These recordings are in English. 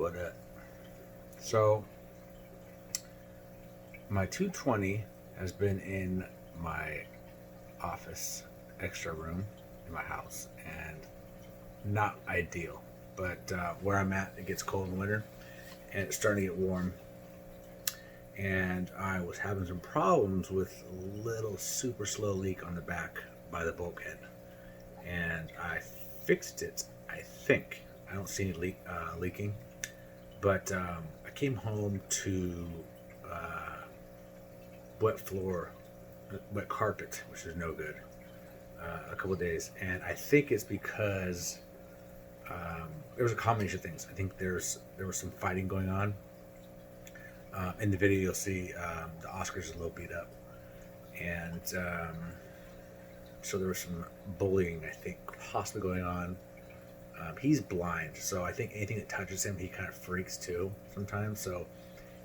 What So my 220 has been in my office extra room in my house, and not ideal. But where I'm at, it gets cold in winter, and it's starting to get warm. And I was having some problems with a little super slow leak on the back by the bulkhead, and I fixed it. I think I don't see any leaking, but I came home to uh, wet floor, wet carpet, which is no good. A couple of days, and I think it's because there was a combination of things. I think there was some fighting going on. In the video, you'll see the Oscar's a little beat up, and so there was some bullying, I think, possibly going on. He's blind, so I think anything that touches him, he kind of freaks too sometimes. So,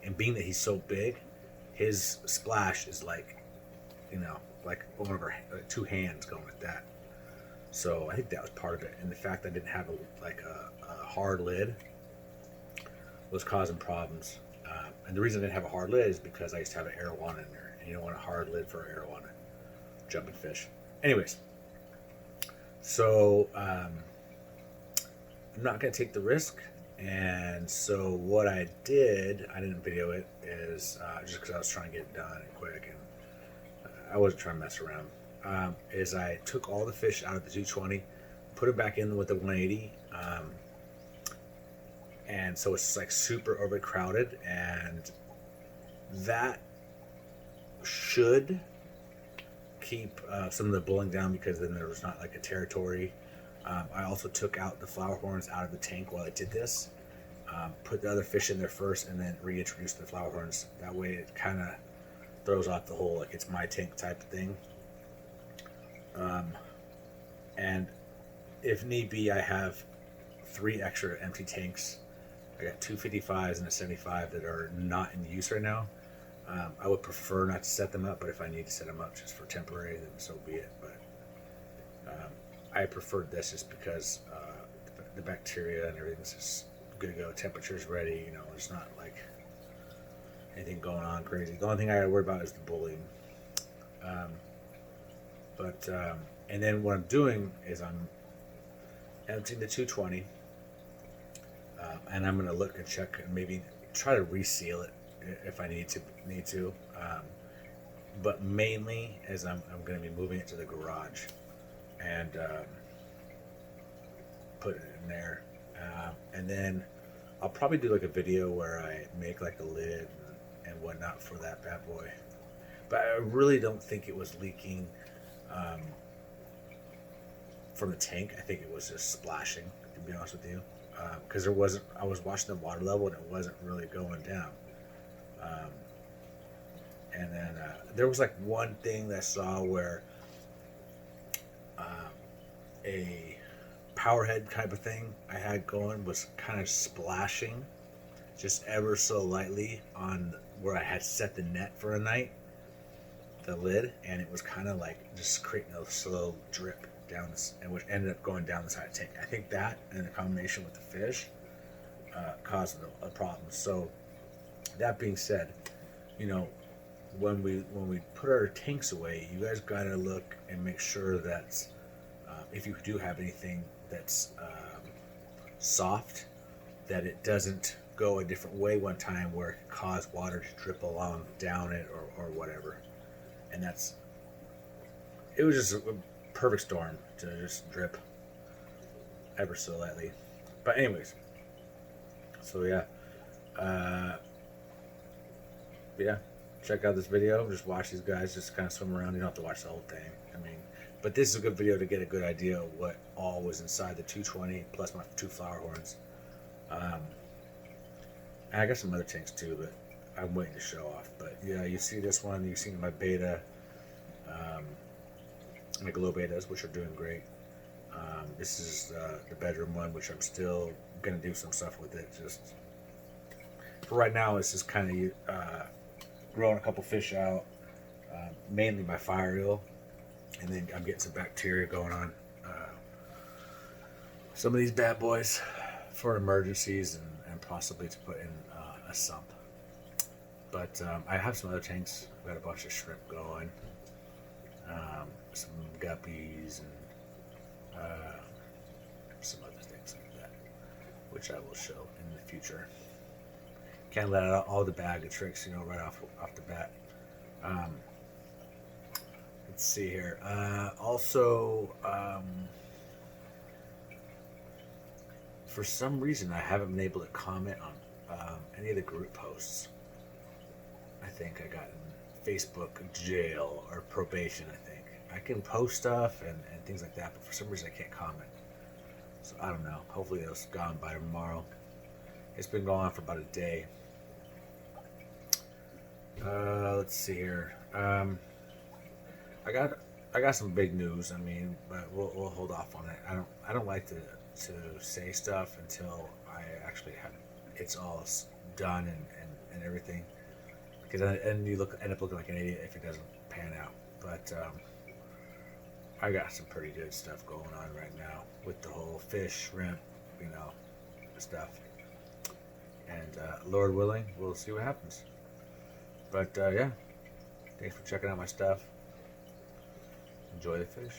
and being that he's so big, his splash is like, like one of our two hands going with that. So I think that was part of it, and the fact that I didn't have a hard lid was causing problems. And the reason I didn't have a hard lid is because I used to have an arowana in there, and you don't want a hard lid for an arowana, jumping fish. Anyways, so I'm not going to take the risk, and so what I did, I didn't video it, is just because I was trying to get it done and quick, and I wasn't trying to mess around, is I took all the fish out of the 220, put it back in with the 180, and so it's like super overcrowded, and that should keep some of the bullying down, because then there was not like a territory. I also took out the flower horns out of the tank while I did this, put the other fish in there first, and then reintroduced the flower horns. That way it kind of throws off the whole like it's my tank type of thing. And if need be, I have 3 extra empty tanks. I got 2 55s and a 75 that are not in use right now. I would prefer not to set them up, but if I need to set them up just for temporary, then so be it. But I preferred this just because the bacteria and everything's just good to go. Temperature's ready. There's not like anything going on crazy. The only thing I got to worry about is the bullying. And then what I'm doing is I'm emptying the 220. And I'm going to look and check and maybe try to reseal it if I need to. But mainly, as I'm going to be moving it to the garage and put it in there. And then I'll probably do like a video where I make like a lid and whatnot for that bad boy. But I really don't think it was leaking from the tank. I think it was just splashing, to be honest with you. Because I was watching the water level and it wasn't really going down. And then there was like one thing that I saw where a power head type of thing I had going was kind of splashing just ever so lightly on where I had set the net for a night, the lid, and it was kind of like just creating a slow drip down this, and which ended up going down the side of the tank. I think that, and the combination with the fish, caused a problem. So that being said, when we put our tanks away, you guys gotta look and make sure that if you do have anything that's soft, that it doesn't go a different way one time where it could cause water to drip along down it or whatever. And it was just a perfect storm to just drip ever so lightly. But anyways, so yeah, check out this video. Just watch these guys just kind of swim around. You don't have to watch the whole thing. But this is a good video to get a good idea of what all was inside the 220 plus my 2 flower horns. And I got some other tanks too, but I'm waiting to show off. But yeah, you see this one. You've seen my beta, my glow betas, which are doing great. This is the bedroom one, which I'm still gonna do some stuff with it. Just for right now, it's just kind of growing a couple fish out, mainly my fire eel, and then I'm getting some bacteria going on. Some of these bad boys for emergencies and possibly to put in a sump. But I have some other tanks. I've got a bunch of shrimp going, some guppies, and some other things like that, which I will show in the future. Can't let out all the bag of tricks, right off the bat. Let's see here. Also, for some reason, I haven't been able to comment on any of the group posts. I think I got in Facebook jail or probation. I think I can post stuff and things like that, but for some reason I can't comment. So I don't know. Hopefully it's gone by tomorrow. It's been going on for about a day. Let's see here. I got some big news. I mean, but we'll hold off on it. I don't like to say stuff until I actually have it's all done and everything. Because and you end up looking like an idiot if it doesn't pan out. But I got some pretty good stuff going on right now with the whole fish, shrimp, stuff. And Lord willing, we'll see what happens. But yeah, thanks for checking out my stuff. Enjoy the fish.